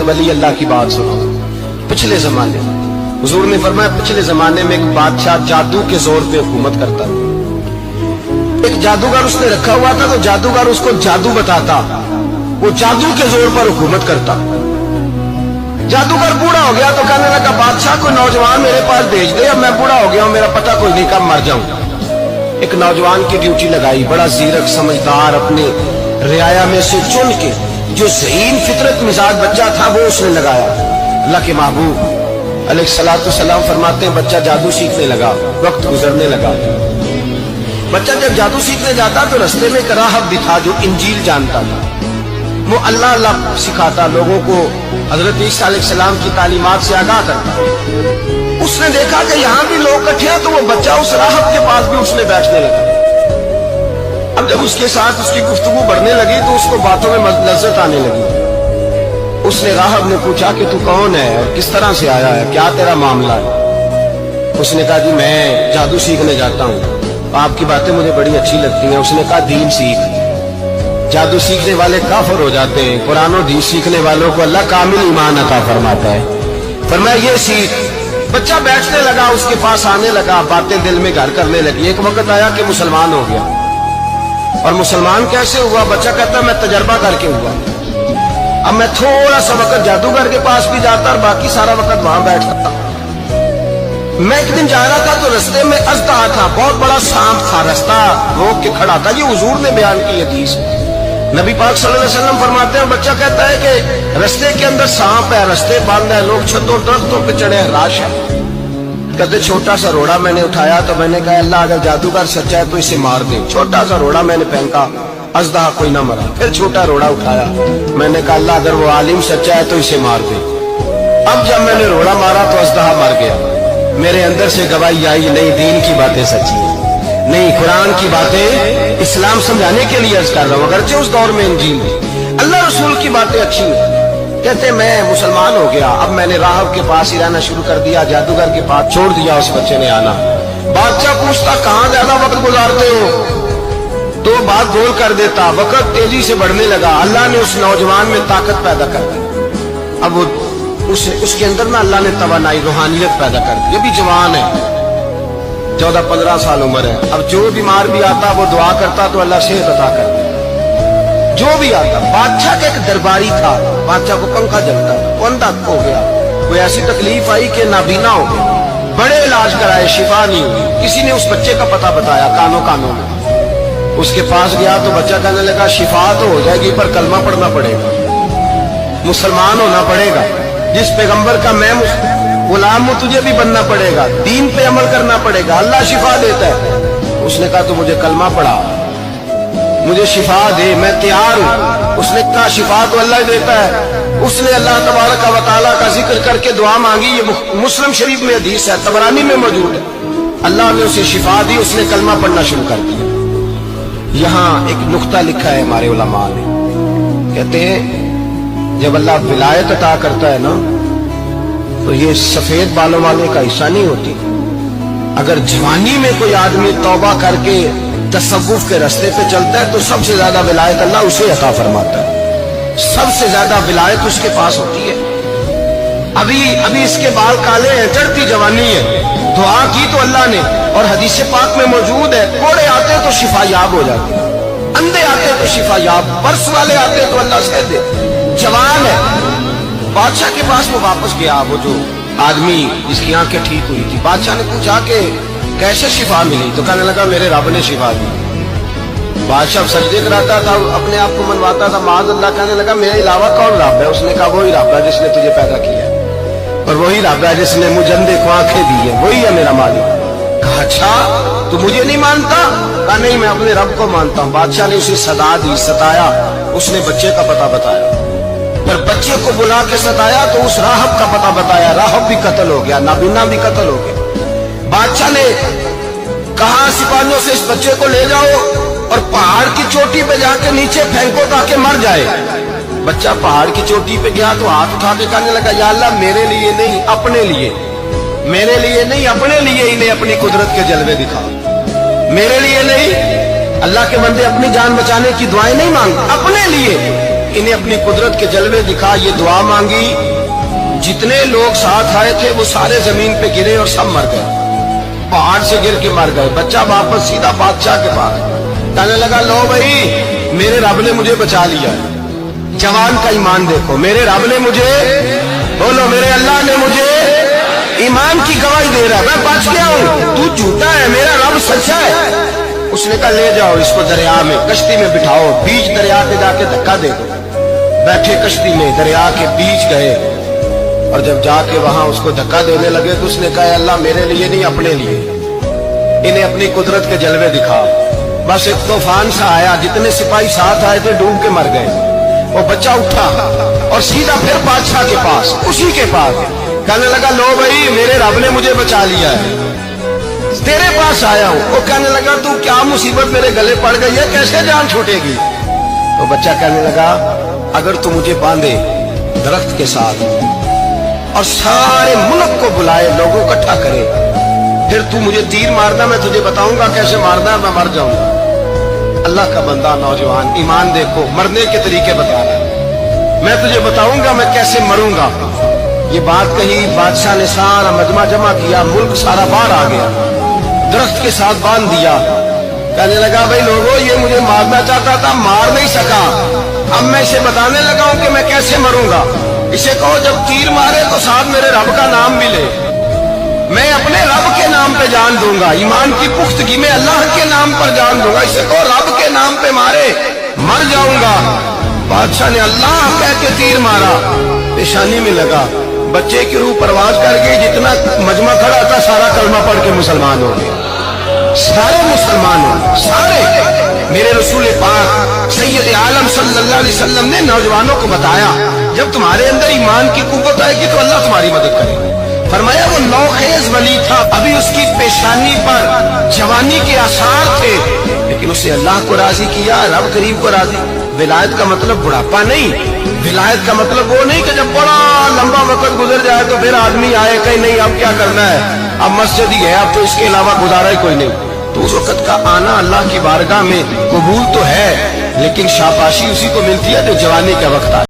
वली अल्लाह की बात सुनो। पिछले जमाने हुजूर ने फरमाया, पिछले जमाने में एक बादशाह जादू के जोर पे हुकूमत करता था। एक जादूगर उसने रखा हुआ था, तो जादूगर उसको जादू बताता, वो जादू के जोर पर हुकूमत करता। जादूगर बूढ़ा हो गया तो कहने लगा, बादशाह को नौजवान मेरे पास भेज दे, अब मैं बूढ़ा हो गया हूं, मेरा पता कोई नहीं, कब मर जाऊं। एक नौजवान की ड्यूटी लगाई, बड़ा जीरक समझदार, अपने रियाया में से चुन के जो ज़हीन फितरत मिजाज बच्चा था वो उसने लगाया। अल्लाह के महबूब अलैहिस्सलातु सलाम फरमाते हैं, बच्चा जादू सीखने लगा, वक्त गुजरने लगा। बच्चा जब जादू सीखने जाता तो रास्ते में एक राहब भी था जो इंजील जानता था। वो अल्लाह अल्लाह सिखाता लोगों को, हजरत ईसा अलैहिस्सलाम की तालीमात से आगाह करता। उसने देखा कि यहाँ भी लोग इकट्ठे हैं, तो वो बच्चा उस राहब के पास भी उसने बैठने लगा। अब जब उसके साथ उसकी गुफ्तगू बढ़ने लगी तो उसको बातों में लज्जत आने लगी। उसने राहब ने पूछा कि तू कौन है और किस तरह से आया है, क्या तेरा मामला है। उसने कहा, जी मैं जादू सीखने जाता हूँ, आपकी बातें मुझे बड़ी अच्छी लगती हैं। उसने कहा, दीन सीख। जादू सीखने वाले काफिर हो जाते हैं, कुरान और दीन सीखने वालों को अल्लाह कामिल ईमान अता फरमाता है। फरमाया ये सीख। बच्चा बैठने लगा, उसके पास आने लगा, बातें दिल में घर करने लगी। एक वक्त आया कि मुसलमान हो गया। और मुसलमान कैसे हुआ? बच्चा कहता मैं तजर्बा करके हुआ। अब मैं थोड़ा सा वक्त जादूगर के पास भी जाता और बाकी सारा वक्त वहां बैठता। मैं एक दिन जा रहा था तो रास्ते में अज़दहा था, बहुत बड़ा सांप था, रास्ता रोक के खड़ा था। ये हुजूर ने बयान की हदीस। नबी पाक सल्लल्लाहु अलैहि वसल्लम फरमाते हैं, बच्चा कहता है कि रास्ते के अंदर सांप है, रास्ते बंद है, लोग छतों दरख्तों पे चढ़े हैं, राश है। कहते छोटा सा रोड़ा मैंने उठाया तो मैंने कहा, अल्लाह अगर जादूगर सच्चा है तो इसे मार दे। छोटा सा रोड़ा मैंने फेंका, अज़दहा कोई ना मरा। फिर छोटा रोड़ा उठाया, मैंने कहा, अल्लाह अगर वो आलिम सच्चा है तो इसे मार दे। अब जब मैंने रोड़ा मारा तो अज़दहा मर गया। मेरे अंदर से गवाही आई, नहीं दीन की बातें सच्ची है, नहीं कुरान की बातें इस्लाम समझाने के लिए अर्ज कर रहा हूं। अगरचे उस दौर में इंजील अल्लाह रसूल की बातें अच्छी हैं। कहते मैं मुसलमान हो गया। अब मैंने राहब के पास ही रहना शुरू कर दिया, जादूगर के पास छोड़ दिया। उस बच्चे ने आना। बादशाह पूछता कहां ज्यादा वक्त गुजारते हो, तो बात गोल कर देता। वक्त तेजी से बढ़ने लगा। अल्लाह ने उस नौजवान में ताकत पैदा कर दी। अब उसके अंदर ना अल्लाह ने तवानाई रूहानियत पैदा कर दी। ये भी जवान है, 14-15 साल उम्र है। अब जो बीमार भी आता वो दुआ करता तो अल्लाह सेहत अता करता। जो भी आता, बादशाह का एक दरबारी था, बादशाह को पंखा जलता, वो अंधा हो गया। कोई ऐसी तकलीफ आई कि नाबीना हो गया, बड़े इलाज कराए, शिफा नहीं हुई। किसी ने उस बच्चे का पता बताया, कानों में। उसके पास गया तो बच्चा कहने लगा, शिफा तो हो जाएगी पर कलमा पढ़ना पड़ेगा, मुसलमान होना पड़ेगा, जिस पैगंबर का मैं गुलाम हूं तुझे भी बनना पड़ेगा, दीन पे अमल करना पड़ेगा, अल्लाह शिफा देता है। उसने कहा तो मुझे कलमा पढ़ा, मुझे शिफा दे, मैं तैयार हूं। उसने कहा शिफा तो अल्लाह देता है। उसने अल्लाह तबारक व तआला का जिक्र करके दुआ मांगी। ये मुस्लिम शरीफ में हदीस है, तबरानी में मौजूद है। अल्लाह ने उसे शिफा दी, उसने कलमा पढ़ना शुरू कर दिया। यहाँ एक नुक्ता लिखा है हमारे उलमा ने, कहते हैं जब अल्लाह विलायत अता करता है ना, तो ये सफेद बालों वाले का हिस्सा नहीं होती। अगर जवानी में कोई आदमी तौबा करके तसव्वुफ के रास्ते पे चलता है तो सबसे ज्यादा विलायत अल्लाह उसे अता फरमाता है, सबसे ज्यादा विलायत उसके पास होती है। अभी इसके बाल काले हैं, चढ़ती जवानी है, दुआ की तो अल्लाह ने, और हदीस पाक में मौजूद है, कोड़े आते तो शिफा याब हो जाते, अंधे आते तो शिफा याब, बर्स वाले आते तो अल्लाह से दे। जवान है। बादशाह के पास वो वापस गया, वो जो आदमी जिसकी आंखें ठीक हुई थी। बादशाह ने पूछा कि कैसे शिफा मिली, तो कहने लगा मेरे रब ने शिफा दी। बादशाह सजदे कराता था, अपने आप को मनवाता था, माज़ अल्लाह। कहने लगा मेरे अलावा कौन रब है? उसने कहा वही रब है जिसने तुझे पैदा किया है, और वही रब है जिसने मुझे अंधे को आंखें दी है, वही है मेरा मालिक। कहा अच्छा तू मुझे नहीं मानता? कहा नहीं, मैं अपने रब को मानता हूँ। बादशाह ने उसे सदा दी, सताया। उसने बच्चे का पता बताया, पर बच्चे को बुला के सताया तो उस राहब का पता बताया। राहब भी कत्ल हो गया, नाबीना भी कत्ल हो गया। बादशाह ने कहा सिपाहियों से इस बच्चे को ले जाओ और पहाड़ की चोटी पे जाके नीचे फेंको ताकि मर जाए। बच्चा पहाड़ की चोटी पे गया तो हाथ उठा के कहने लगा, या अल्लाह मेरे लिए नहीं अपने लिए, मेरे लिए नहीं अपने लिए इन्हें अपनी कुदरत के जलवे दिखा। मेरे लिए नहीं, अल्लाह के बंदे अपनी जान बचाने की दुआएं नहीं मांगते, अपने लिए इन्हें अपनी कुदरत के जलवे दिखा, ये दुआ मांगी, जितने लोग साथ आए थे वो सारे जमीन पे गिरे और सब मर गए, पहाड़ से गिर के मर गए। बच्चा वापस सीधा बादशाह के पास कहने लगा, लो भाई मेरे रब ने मुझे बचा लिया। जवान का ईमान देखो, मेरे रब ने मुझे, बोलो मेरे अल्लाह ने मुझे ईमान की गवाही दे रहा है, मैं बच गया हूं, तू झूठा है, मेरा रब सच्चा है। उसने कहा ले जाओ इसको दरिया में, कश्ती में बिठाओ, बीच दरिया के जाके धक्का दे दो। बैठे कश्ती में, दरिया के बीच गए और जब जाके वहां उसको धक्का देने लगे तो उसने कहा, अल्लाह मेरे लिए नहीं अपने लिए, इन्हें अपनी कुदरत के जलवे दिखा। बस एक तूफान सा आया, जितने सिपाही साथ आए थे डूब के मर गए। वो बच्चा उठा और सीधा फिर बादशाह के पास, उसी के पास कहने लगा, लो भाई मेरे रब ने मुझे बचा लिया है, तेरे पास आया हूं। वो कहने लगा, तू क्या मुसीबत मेरे गले पड़ गई है, कैसे जान छूटेगी? तो बच्चा कहने लगा, अगर तू मुझे बांधे दरख्त के साथ और सारे मुल्क को बुलाए, लोगों को इकट्ठा करे, फिर तू मुझे तीर मारना, मैं तुझे बताऊंगा कैसे मारना, मैं मर जाऊंगा। अल्लाह का बंदा नौजवान, ईमान देखो, मरने के तरीके बता रहा है, मैं तुझे बताऊंगा मैं कैसे मरूंगा। ये बात कही, बादशाह ने सारा मजमा जमा किया, मुल्क सारा बाहर आ गया, दरख्त के साथ बांध दिया। कहने लगा, भाई लोगों ये मुझे मारना चाहता था, मार नहीं सका, अब मैं इसे बताने लगा हूं कि मैं कैसे मरूंगा। इसे कहो जब तीर मारे तो साथ मेरे रब का नाम भी ले, मैं अपने रब के नाम पे जान दूंगा, ईमान की पुख्तगी में अल्लाह के नाम पर जान दूंगा। इसे कहो रब के नाम पे मारे, मर जाऊंगा। बादशाह ने अल्लाह कह के तीर मारा, पेशानी में लगा, बच्चे की रूह परवाज कर गई, जितना मजमा खड़ा था सारा कलमा पढ़ के मुसलमान हो गया, सारे मुसलमान हो सारे। मेरे रसूल पाक सैयद आलम सल्लल्लाहु अलैहि वसल्लम ने नौजवानों को बताया, जब तुम्हारे अंदर ईमान की कुव्वत आएगी तो अल्लाह तुम्हारी मदद करेगा। फरमाया वो नौखेज वली था, अभी उसकी पेशानी पर जवानी के आसार थे, लेकिन उसे अल्लाह को राजी किया, रब करीब को राजी। विलायत का मतलब बुढ़ापा नहीं, विलायत का मतलब वो नहीं कि जब बड़ा लंबा वक्त गुजर जाए तो फिर आदमी आए कहीं नहीं अब क्या करना है, अब मस्जिद ही है, अब तो इसके अलावा गुजारा ही कोई नहीं। तो उस वक्त का आना अल्लाह की बारगाह में कबूल तो है, लेकिन शाबाशी उसी को मिलती है जो जवानी का वक्त आए।